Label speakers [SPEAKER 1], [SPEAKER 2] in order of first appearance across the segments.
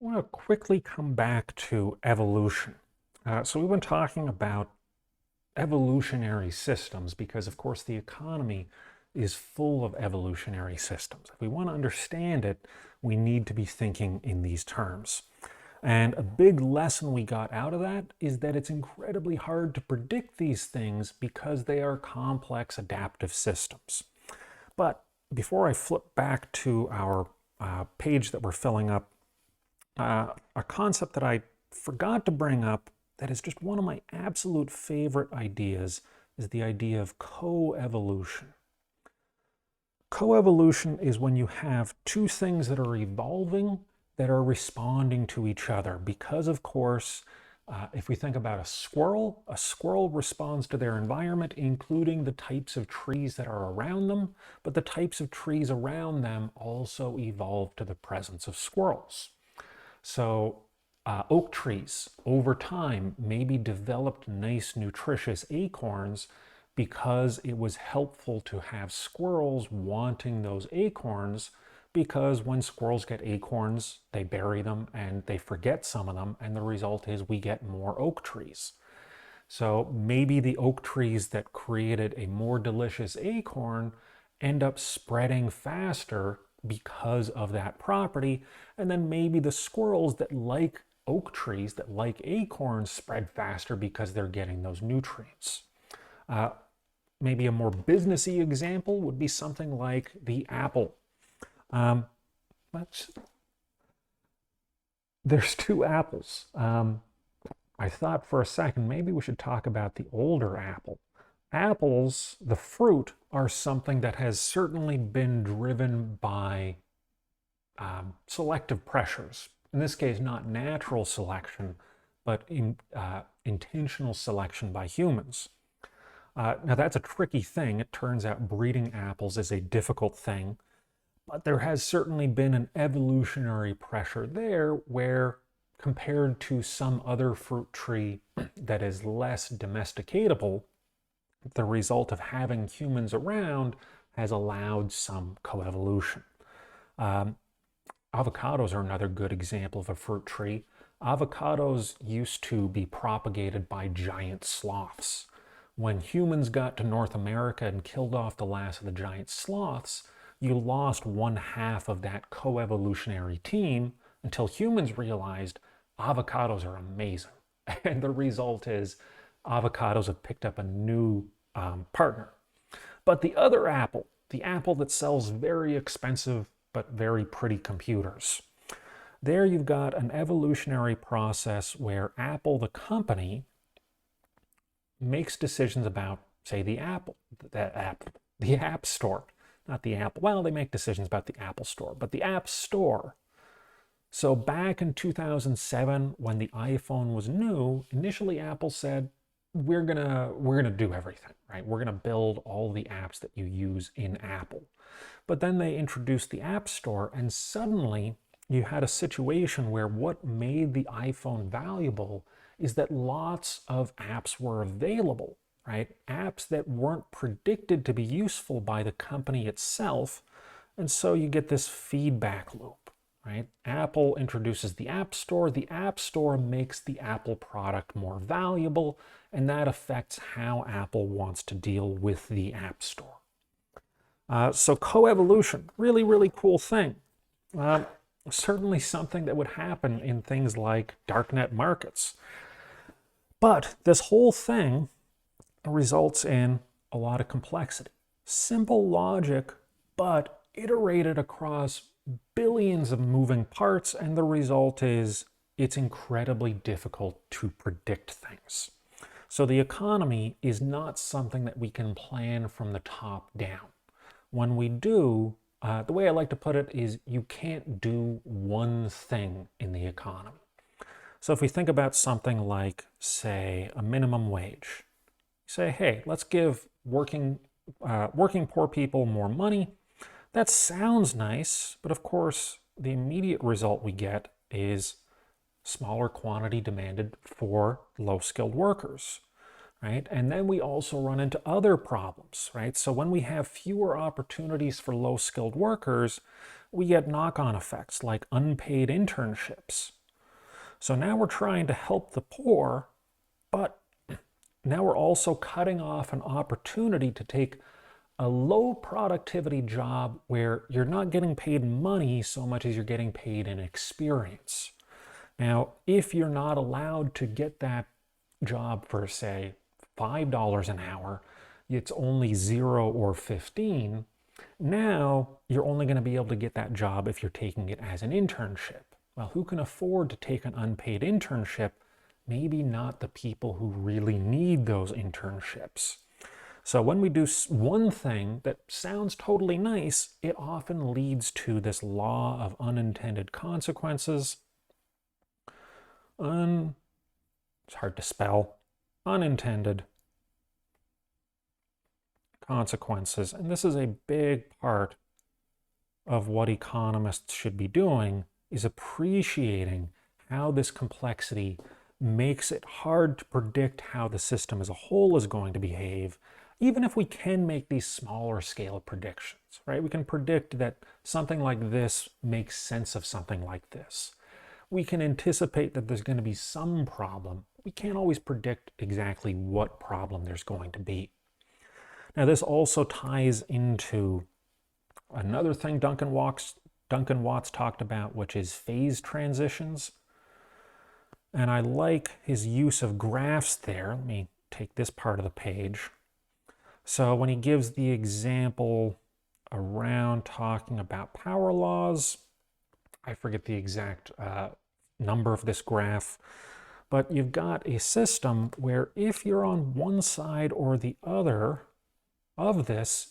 [SPEAKER 1] I want to quickly come back to evolution. So we've been talking about evolutionary systems because, of course, the economy is full of evolutionary systems. If we want to understand it, we need to be thinking in these terms. And a big lesson we got out of that is that it's incredibly hard to predict these things because they are complex adaptive systems. But before I flip back to our page that we're filling up, a concept that I forgot to bring up that is just one of my absolute favorite ideas is the idea of coevolution. Coevolution is when you have two things that are evolving that are responding to each other because, of course, if we think about a squirrel responds to their environment, including the types of trees that are around them, but the types of trees around them also evolve to the presence of squirrels. So oak trees over time maybe developed nice nutritious acorns because it was helpful to have squirrels wanting those acorns, because when squirrels get acorns, they bury them and they forget some of them, and the result is we get more oak trees. So maybe the oak trees that created a more delicious acorn end up spreading faster because of that property, and then maybe the squirrels that like oak trees, that like acorns, spread faster because they're getting those nutrients. Maybe a more businessy example would be something like the apple. There's two apples. I thought for a second maybe we should talk about the older apple. Apples, the fruit, are something that has certainly been driven by selective pressures. In this case, not natural selection, but intentional selection by humans. Now that's a tricky thing. It turns out breeding apples is a difficult thing, but there has certainly been an evolutionary pressure there where, compared to some other fruit tree that is less domesticatable, the result of having humans around has allowed some coevolution. Avocados are another good example of a fruit tree. Avocados used to be propagated by giant sloths. When humans got to North America and killed off the last of the giant sloths, you lost one half of that coevolutionary team until humans realized avocados are amazing. And the result is avocados have picked up a new partner. But the other apple, the apple that sells very expensive but very pretty computers, there you've got an evolutionary process where Apple, the company, makes decisions about, say, the App Store. Not the Apple. Well, they make decisions about the Apple Store, but the App Store. So back in 2007, when the iPhone was new, initially Apple said, we're gonna do everything, right? We're gonna build all the apps that you use in Apple. But then they introduced the App Store, and suddenly you had a situation where what made the iPhone valuable is that lots of apps were available, right? Apps that weren't predicted to be useful by the company itself. And so you get this feedback loop, right? Apple introduces the App Store. The App Store makes the Apple product more valuable, and that affects how Apple wants to deal with the App Store. So coevolution, really, really cool thing. Certainly something that would happen in things like darknet markets. But this whole thing results in a lot of complexity. Simple logic, but iterated across billions of moving parts, and the result is it's incredibly difficult to predict things. So the economy is not something that we can plan from the top down. When we do, the way I like to put it is you can't do one thing in the economy. So if we think about something like, say, a minimum wage, say, hey, let's give working poor people more money. That sounds nice, but of course, the immediate result we get is smaller quantity demanded for low-skilled workers, right? And then we also run into other problems, right? So when we have fewer opportunities for low-skilled workers, we get knock-on effects like unpaid internships. So now we're trying to help the poor, but now we're also cutting off an opportunity to take a low productivity job where you're not getting paid money so much as you're getting paid in experience. Now, if you're not allowed to get that job for, say, $5 an hour, it's only 0 or 15, now you're only going to be able to get that job if you're taking it as an internship. Well, who can afford to take an unpaid internship? Maybe not the people who really need those internships. So when we do one thing that sounds totally nice, it often leads to this law of unintended consequences. It's hard to spell. Unintended consequences. And this is a big part of what economists should be doing, is appreciating how this complexity makes it hard to predict how the system as a whole is going to behave, even if we can make these smaller scale predictions, right? We can predict that something like this makes sense of something like this. We can anticipate that there's going to be some problem. We can't always predict exactly what problem there's going to be. Now, this also ties into another thing Duncan Watts talked about, which is phase transitions. And I like his use of graphs there. Let me take this part of the page. So when he gives the example around talking about power laws, I forget the exact number of this graph, but you've got a system where if you're on one side or the other of this,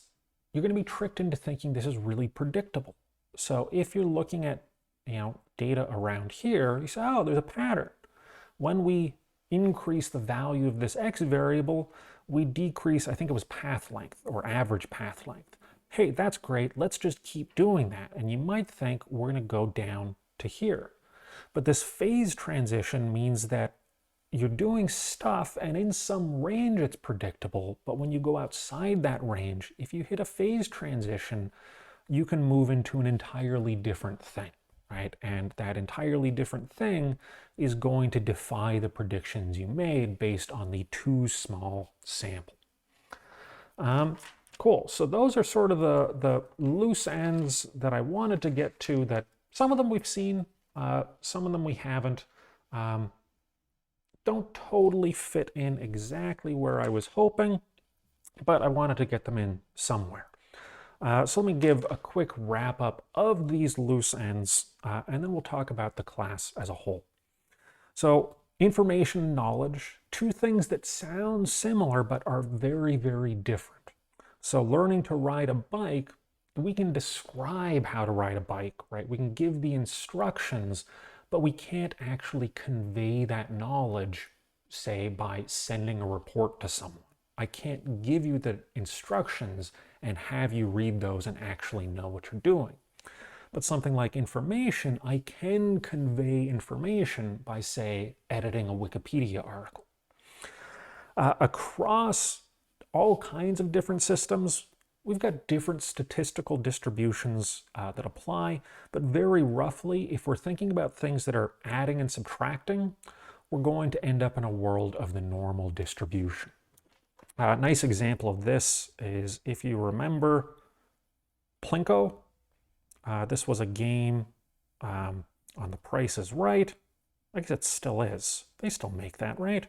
[SPEAKER 1] you're going to be tricked into thinking this is really predictable. So if you're looking at data around here, you say, oh, there's a pattern. When we increase the value of this x variable, we decrease, I think it was path length or average path length. Hey, that's great. Let's just keep doing that. And you might think we're going to go down to here. But this phase transition means that you're doing stuff and in some range it's predictable, but when you go outside that range, if you hit a phase transition, you can move into an entirely different thing, right? And that entirely different thing is going to defy the predictions you made based on the too small sample. Cool, so those are sort of the loose ends that I wanted to get to, that some of them we've seen, some of them we haven't. Don't totally fit in exactly where I was hoping, but I wanted to get them in somewhere. So let me give a quick wrap up of these loose ends, and then we'll talk about the class as a whole. So information and knowledge, two things that sound similar but are very, very different. So learning to ride a bike, we can describe how to ride a bike, right? We can give the instructions, but we can't actually convey that knowledge, say, by sending a report to someone. I can't give you the instructions and have you read those and actually know what you're doing. But something like information, I can convey information by, say, editing a Wikipedia article. Across all kinds of different systems, we've got different statistical distributions that apply, but very roughly, if we're thinking about things that are adding and subtracting, we're going to end up in a world of the normal distribution. A nice example of this is, if you remember Plinko, this was a game on The Price is Right. I guess it still is. They still make that, right?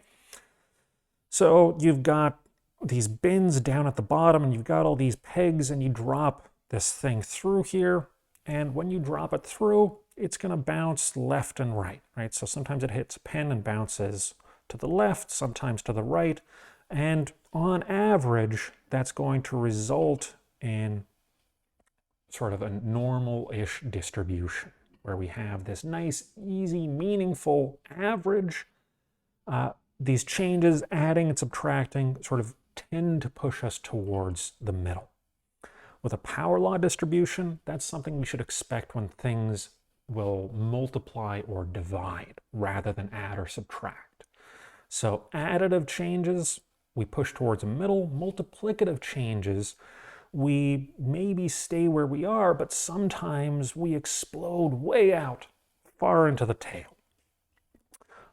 [SPEAKER 1] So you've got these bins down at the bottom, and you've got all these pegs, and you drop this thing through here, and when you drop it through, it's going to bounce left and right, right? So sometimes it hits a pin and bounces to the left, sometimes to the right, and on average, that's going to result in sort of a normal-ish distribution, where we have this nice, easy, meaningful average. These changes, adding and subtracting, sort of tend to push us towards the middle. With a power law distribution, that's something we should expect when things will multiply or divide rather than add or subtract. So additive changes, we push towards the middle. Multiplicative changes, we maybe stay where we are, but sometimes we explode way out, far into the tail.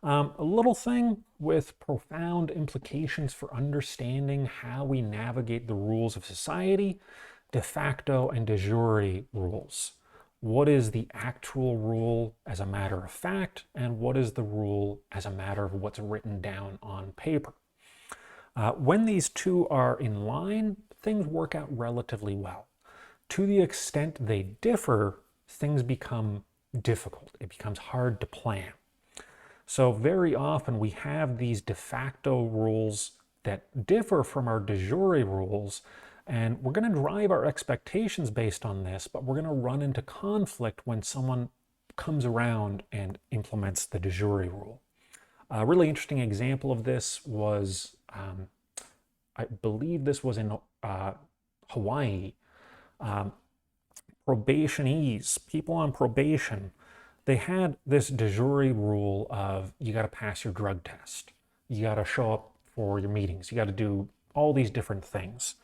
[SPEAKER 1] A little thing with profound implications for understanding how we navigate the rules of society: de facto and de jure rules. What is the actual rule as a matter of fact, and what is the rule as a matter of what's written down on paper? When these two are in line, things work out relatively well. To the extent they differ, things become difficult. It becomes hard to plan. So very often we have these de facto rules that differ from our de jure rules, and we're going to drive our expectations based on this, but we're going to run into conflict when someone comes around and implements the de jure rule. A really interesting example of this was, I believe this was in Hawaii. Probationees, people on probation, they had this de jure rule of you got to pass your drug test. You got to show up for your meetings. You got to do all these different things.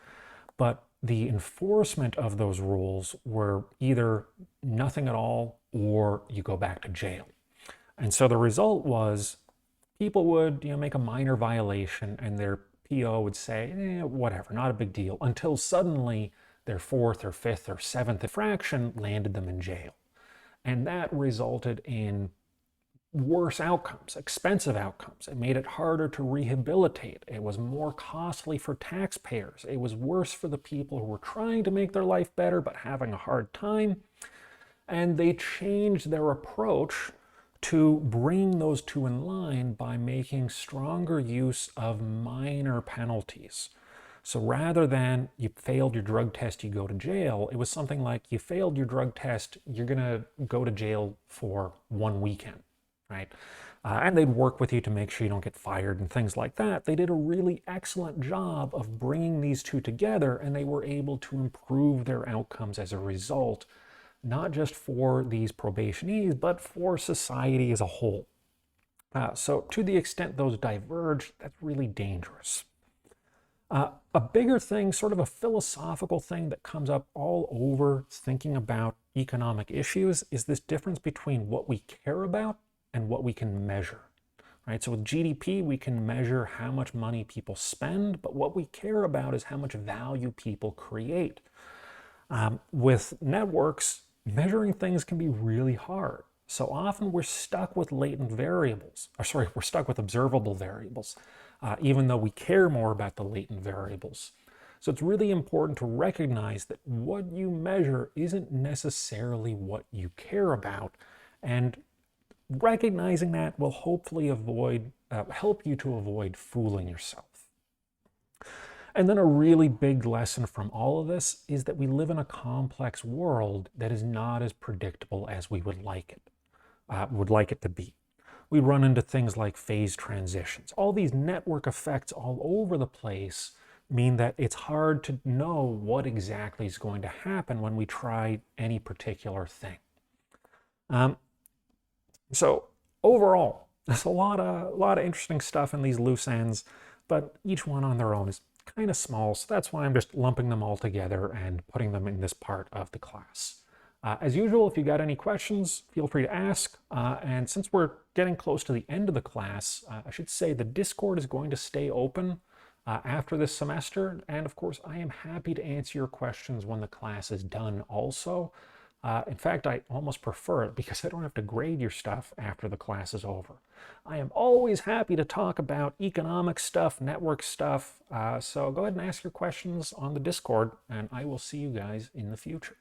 [SPEAKER 1] But the enforcement of those rules were either nothing at all or you go back to jail. And so the result was people would make a minor violation and their PO would say, whatever, not a big deal, until suddenly their fourth or fifth or seventh infraction landed them in jail. And that resulted in worse outcomes, expensive outcomes. It made it harder to rehabilitate. It was more costly for taxpayers. It was worse for the people who were trying to make their life better but having a hard time. And they changed their approach to bring those two in line by making stronger use of minor penalties. So rather than you failed your drug test, you go to jail, it was something like you failed your drug test, you're going to go to jail for 1 weekend, right? And they'd work with you to make sure you don't get fired and things like that. They did a really excellent job of bringing these two together, and they were able to improve their outcomes as a result, not just for these probationees, but for society as a whole. So to the extent those diverge, that's really dangerous. A bigger thing, sort of a philosophical thing that comes up all over thinking about economic issues, is this difference between what we care about and what we can measure, right? So with GDP, we can measure how much money people spend, but what we care about is how much value people create. With networks, measuring things can be really hard. So often we're stuck with latent variables, we're stuck with observable variables, even though we care more about the latent variables. So it's really important to recognize that what you measure isn't necessarily what you care about, and recognizing that will hopefully help you to avoid fooling yourself. And then a really big lesson from all of this is that we live in a complex world that is not as predictable as we would like it to be. We run into things like phase transitions. All these network effects all over the place mean that it's hard to know what exactly is going to happen when we try any particular thing. So overall, there's a lot of interesting stuff in these loose ends, but each one on their own is kind of small, so that's why I'm just lumping them all together and putting them in this part of the class. As usual, if you got any questions, feel free to ask. And since we're getting close to the end of the class, I should say the Discord is going to stay open after this semester. And of course, I am happy to answer your questions when the class is done also. In fact, I almost prefer it because I don't have to grade your stuff after the class is over. I am always happy to talk about economic stuff, network stuff. So go ahead and ask your questions on the Discord, and I will see you guys in the future.